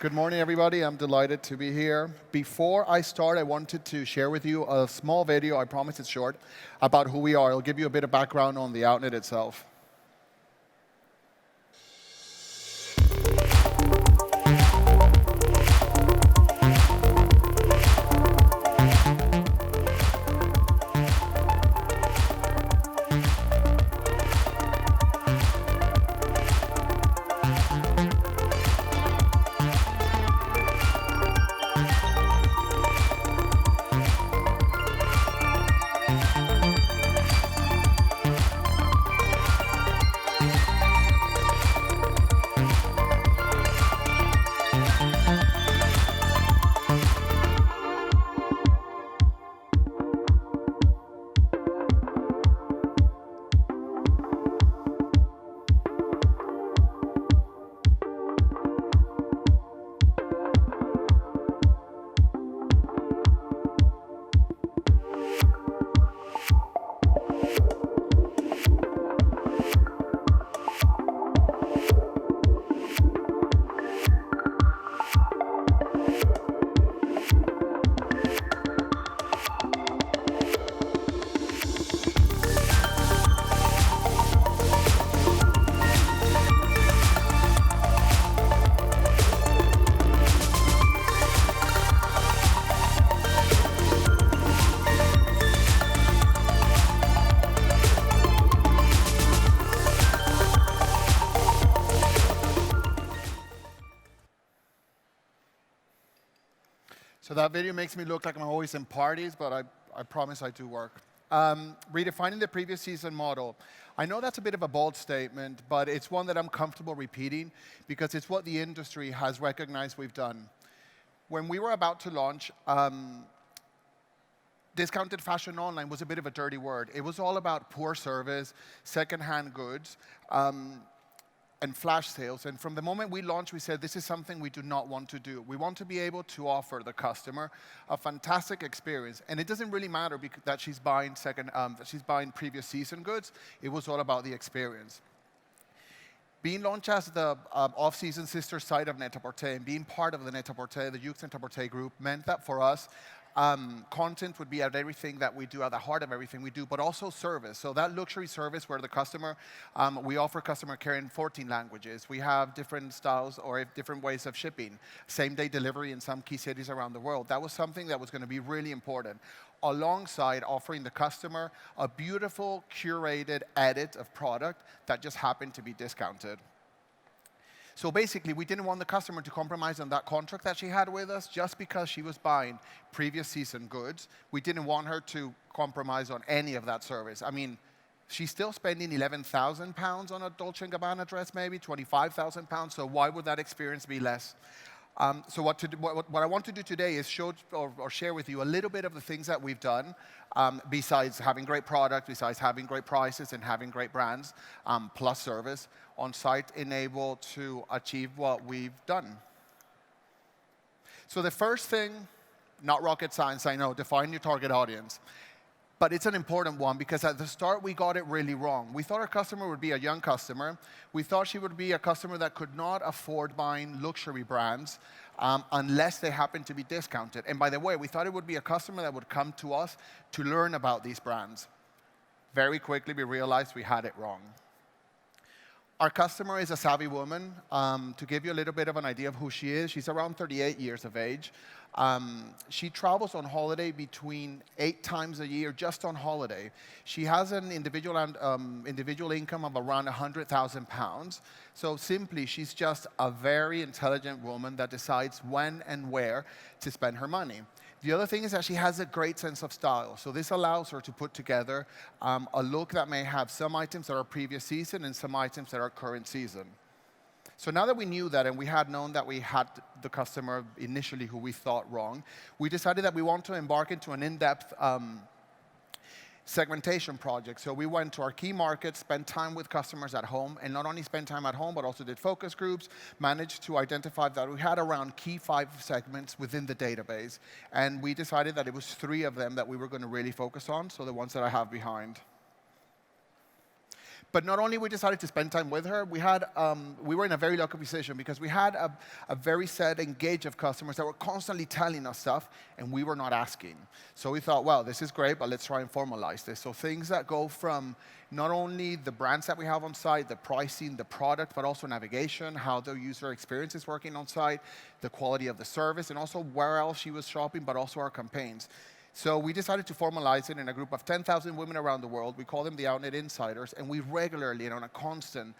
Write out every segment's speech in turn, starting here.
Good morning, everybody. I'm delighted to be here. Before I start, I wanted to share with you a small video, I promise it's short, about who we are. It'll give you a bit of background on the Outnet itself. So that video makes me look like I'm always in parties, but I promise I do work. Redefining the previous season model. I know that's a bit of a bold statement, but it's one that I'm comfortable repeating because it's what the industry has recognized we've done. When we were about to launch, discounted fashion online was a bit of a dirty word. It was all about poor service, secondhand goods, and flash sales. And from the moment we launched, we said, this is something we do not want to do. We want to be able to offer the customer a fantastic experience. And it doesn't really matter that she's buying previous season goods. It was all about the experience. Being launched as the off-season sister site of Net-a-Porter and being part of the Net-a-Porter, the Yoox Net-a-Porter group, meant that for us, content would be at everything that we do, at the heart of everything we do, but also service. So that luxury service where the customer, we offer customer care in 14 languages. We have different styles or different ways of shipping. Same-day delivery in some key cities around the world. That was something that was going to be really important, alongside offering the customer a beautiful, curated edit of product that just happened to be discounted. So basically, we didn't want the customer to compromise on that contract that she had with us just because she was buying previous season goods. We didn't want her to compromise on any of that service. I mean, she's still spending £11,000 on a Dolce & Gabbana dress, maybe £25,000, so why would that experience be less? So what I want to do today is show or share with you a little bit of the things that we've done, besides having great product, besides having great prices and having great brands, plus service on site, enable to achieve what we've done. So the first thing, not rocket science, I know, define your target audience. But it's an important one because at the start we got it really wrong. We thought our customer would be a young customer. We thought she would be a customer that could not afford buying luxury brands unless they happened to be discounted. And by the way, we thought it would be a customer that would come to us to learn about these brands. Very quickly we realized we had it wrong. Our customer is a savvy woman. To give you a little bit of an idea of who she is, she's around 38 years of age. She travels on holiday between 8 times a year, just on holiday. She has an individual income of around £100,000. So simply, she's just a very intelligent woman that decides when and where to spend her money. The other thing is that she has a great sense of style. So this allows her to put together a look that may have some items that are previous season and some items that are current season. So now that we knew that and we had known that we had the customer initially who we thought wrong, we decided that we want to embark into an in-depth segmentation project. So we went to our key markets, spent time with customers at home, and not only spent time at home, but also did focus groups, managed to identify that we had around key 5 segments within the database. And we decided that it was 3 of them that we were going to really focus on, so the ones that I have behind. But not only we decided to spend time with her, we were in a very lucky position because we had a very set engage of customers that were constantly telling us stuff, and we were not asking. So we thought, well, this is great, but let's try and formalize this. So things that go from not only the brands that we have on site, the pricing, the product, but also navigation, how the user experience is working on site, the quality of the service, and also where else she was shopping, but also our campaigns. So we decided to formalize it in a group of 10,000 women around the world. We call them the Outnet Insiders, and we regularly and on a constant,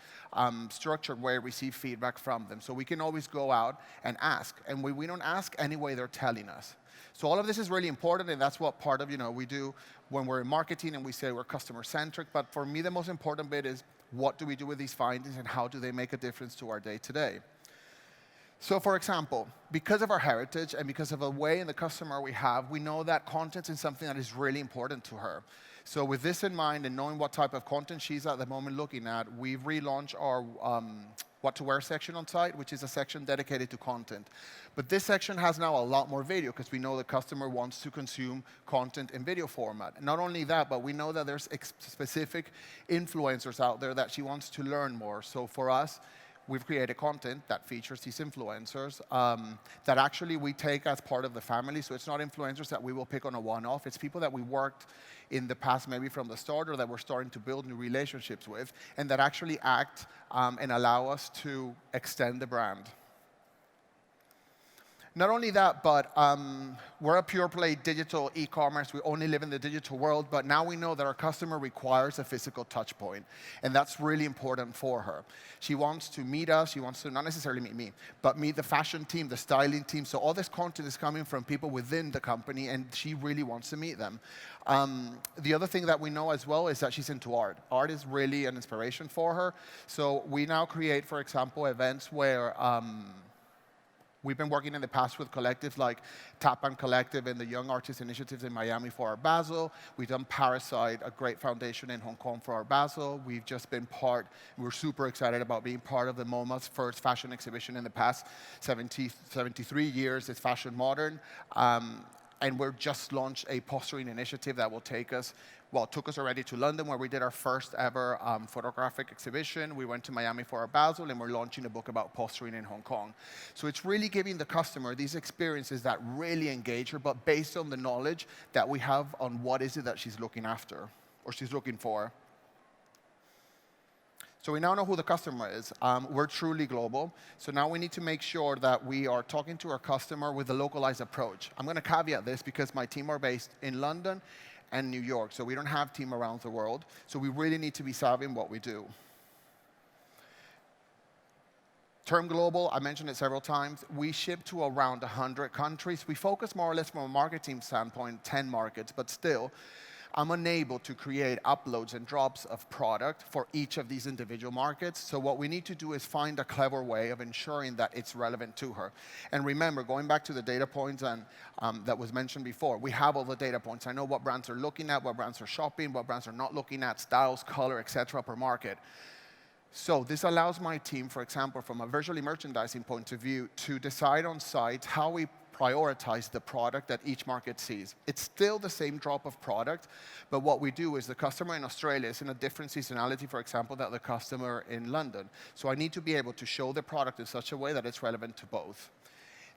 structured way receive feedback from them. So we can always go out and ask. And we don't ask any way they're telling us. So all of this is really important, and that's what part of we do when we're in marketing and we say we're customer-centric. But for me, the most important bit is what do we do with these findings and how do they make a difference to our day-to-day? So for example, because of our heritage and because of the way and the customer we have, we know that content is something that is really important to her. So with this in mind and knowing what type of content she's at the moment looking at, we've relaunched our what to wear section on site, which is a section dedicated to content. But this section has now a lot more video because we know the customer wants to consume content in video format. Not only that, but we know that there's specific influencers out there that she wants to learn more. So for us, we've created content that features these influencers that actually we take as part of the family. So it's not influencers that we will pick on a one-off. It's people that we worked in the past, maybe from the start, or that we're starting to build new relationships with, and that actually act and allow us to extend the brand. Not only that, but we're a pure play digital e-commerce. We only live in the digital world, but now we know that our customer requires a physical touch point, and that's really important for her. She wants to meet us. She wants to not necessarily meet me, but meet the fashion team, the styling team. So all this content is coming from people within the company, and she really wants to meet them. The other thing that we know as well is that she's into art. Art is really an inspiration for her. So we now create, for example, events where we've been working in the past with collectives like Tap and Collective and the Young Artists Initiatives in Miami for Art Basel. We've done Parasite, a great foundation in Hong Kong for Art Basel. We've just been we're super excited about being part of the MoMA's first fashion exhibition in the past 73 years. It's Fashion Modern. And we're just launched a posturing initiative that will take us, well, it took us already to London, where we did our first ever photographic exhibition. We went to Miami for Art Basel, and we're launching a book about posturing in Hong Kong. So it's really giving the customer these experiences that really engage her, but based on the knowledge that we have on what is it that she's looking after, or she's looking for. So we now know who the customer is. We're truly global. So now we need to make sure that we are talking to our customer with a localized approach. I'm going to caveat this because my team are based in London and New York. So we don't have team around the world. So we really need to be savvy in what we do. Term global, I mentioned it several times. We ship to around 100 countries. We focus more or less from a marketing standpoint, 10 markets, but still, I'm unable to create uploads and drops of product for each of these individual markets. So what we need to do is find a clever way of ensuring that it's relevant to her. And remember, going back to the data points and that was mentioned before, we have all the data points. I know what brands are looking at, what brands are shopping, what brands are not looking at, styles, color, etc. per market. So this allows my team, for example, from a visually merchandising point of view, to decide on site how we prioritize the product that each market sees. It's still the same drop of product, but what we do is the customer in Australia is in a different seasonality, for example, than the customer in London. So I need to be able to show the product in such a way that it's relevant to both.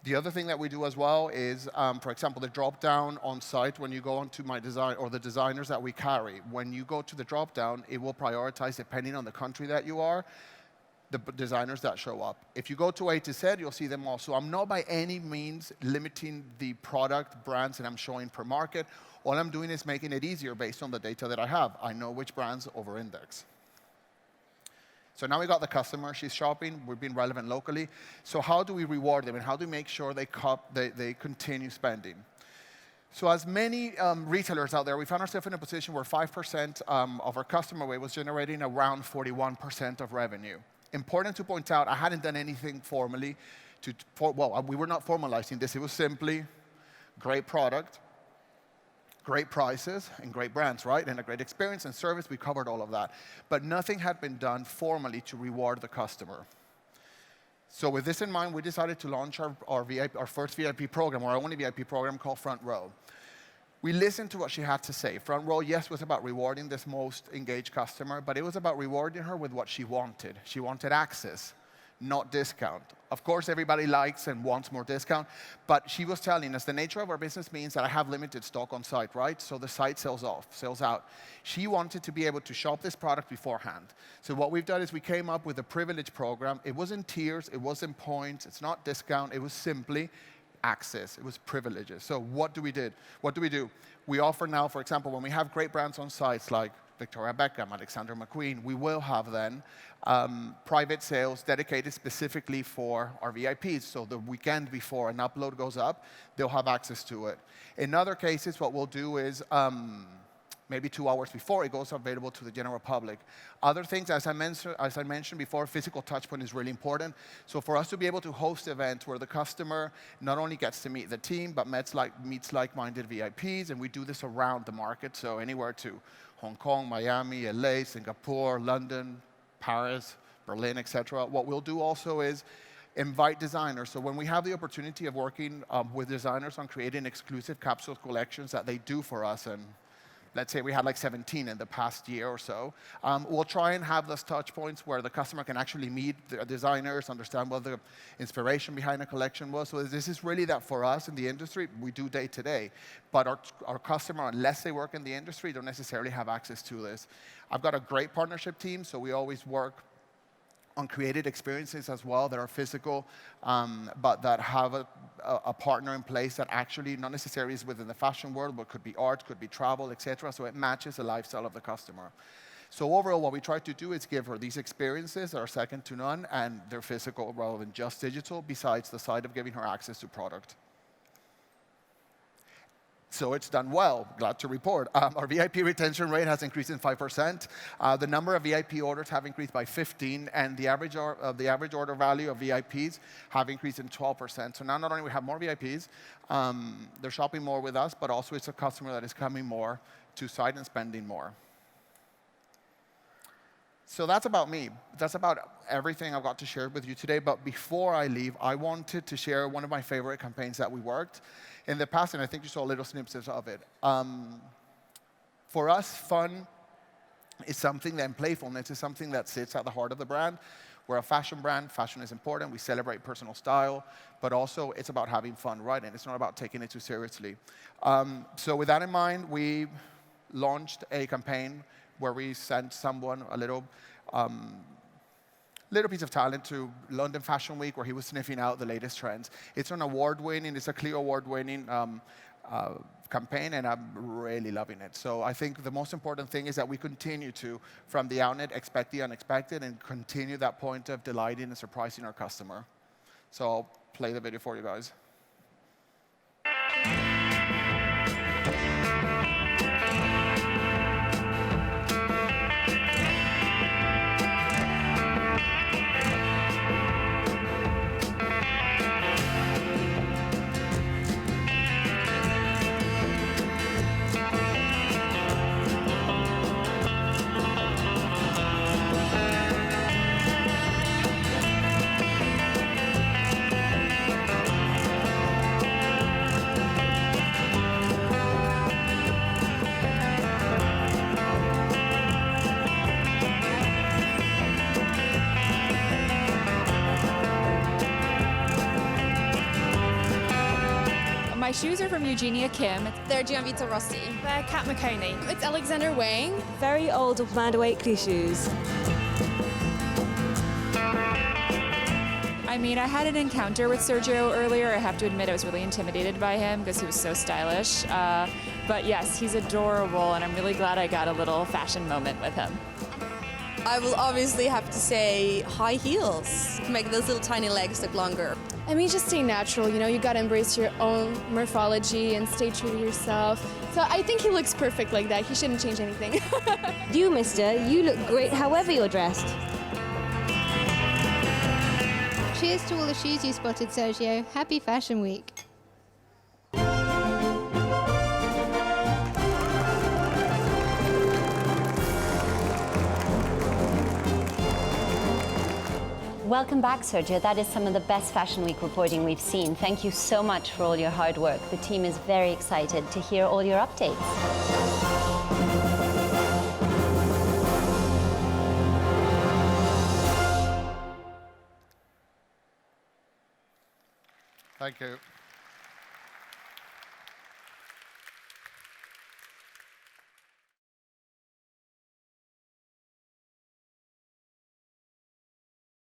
The other thing that we do as well is, for example, the drop-down on site when you go onto my design, or the designers that we carry. When you go to the drop-down, it will prioritize, depending on the country that you are, the designers that show up. If you go to A to Z, you'll see them all. So I'm not by any means limiting the product brands that I'm showing per market. All I'm doing is making it easier based on the data that I have. I know which brands over-index. So now we got the customer. She's shopping. We're being relevant locally. So how do we reward them, and how do we make sure they continue spending? So as many retailers out there, we found ourselves in a position where 5% of our customer base was generating around 41% of revenue. Important to point out, I hadn't done anything formally we were not formalizing this. It was simply great product, great prices, and great brands, right? And a great experience and service. We covered all of that. But nothing had been done formally to reward the customer. So with this in mind, we decided to launch our first VIP program, our only VIP program, called Front Row. We listened to what she had to say. Front Row, yes, was about rewarding this most engaged customer, but it was about rewarding her with what she wanted. She wanted access, not discount. Of course, everybody likes and wants more discount, but she was telling us the nature of our business means that I have limited stock on site, right? So the site sells out. She wanted to be able to shop this product beforehand. So what we've done is we came up with a privilege program. It wasn't tiers, it wasn't points, it's not discount, it was simply access. It was privileges. So what do we do? We offer now, for example, when we have great brands on sites like Victoria Beckham, Alexander McQueen, we will have then private sales dedicated specifically for our VIPs. So the weekend before an upload goes up, they'll have access to it. In other cases, what we'll do is maybe 2 hours before it goes available to the general public. Other things, as I mentioned before, physical touchpoint is really important. So for us to be able to host events where the customer not only gets to meet the team, but meets like-minded VIPs, and we do this around the market, so anywhere to Hong Kong, Miami, LA, Singapore, London, Paris, Berlin, etc. What we'll do also is invite designers. So when we have the opportunity of working with designers on creating exclusive capsule collections that they do for us, and let's say we had like 17 in the past year or so, we'll try and have those touch points where the customer can actually meet the designers, understand what the inspiration behind a collection was. So this is really that for us in the industry, we do day to day. But our customer, unless they work in the industry, don't necessarily have access to this. I've got a great partnership team, so we always work on created experiences as well that are physical, but that have a partner in place that actually not necessarily is within the fashion world, but could be art, could be travel, etc. So it matches the lifestyle of the customer. So overall, what we try to do is give her these experiences that are second to none, and they're physical rather than just digital, besides the side of giving her access to product. So it's done well, glad to report. Our VIP retention rate has increased in 5%. The number of VIP orders have increased by 15%, and the average order value of VIPs have increased in 12%. So now not only we have more VIPs, they're shopping more with us, but also it's a customer that is coming more to site and spending more. So that's about me. That's about everything I've got to share with you today. But before I leave, I wanted to share one of my favorite campaigns that we worked in the past, and I think you saw little snippets of it. For us, fun is something that, and playfulness is something that sits at the heart of the brand. We're a fashion brand. Fashion is important. We celebrate personal style, but also it's about having fun, right? And it's not about taking it too seriously. So with that in mind, we launched a campaign where we sent someone a little piece of talent to London Fashion Week, where he was sniffing out the latest trends. It's an award-winning, it's a clear award-winning campaign, and I'm really loving it. So I think the most important thing is that we continue to, from the Outnet, expect the unexpected and continue that point of delighting and surprising our customer. So I'll play the video for you guys. My shoes are from Eugenia Kim. They're Gianvito Rossi. They're Kat McConey. It's Alexander Wang. Very old Amanda Wakely shoes. I mean, I had an encounter with Sergio earlier. I have to admit I was really intimidated by him because he was so stylish. But yes, he's adorable, and I'm really glad I got a little fashion moment with him. I will obviously have to say high heels. Make those little tiny legs look longer. I mean, just stay natural, you know, you gotta embrace your own morphology and stay true to yourself. So I think he looks perfect like that. He shouldn't change anything. You, mister, you look great however you're dressed. Cheers to all the shoes you spotted, Sergio. Happy Fashion Week. Welcome back, Sergio. That is some of the best Fashion Week reporting we've seen. Thank you so much for all your hard work. The team is very excited to hear all your updates. Thank you.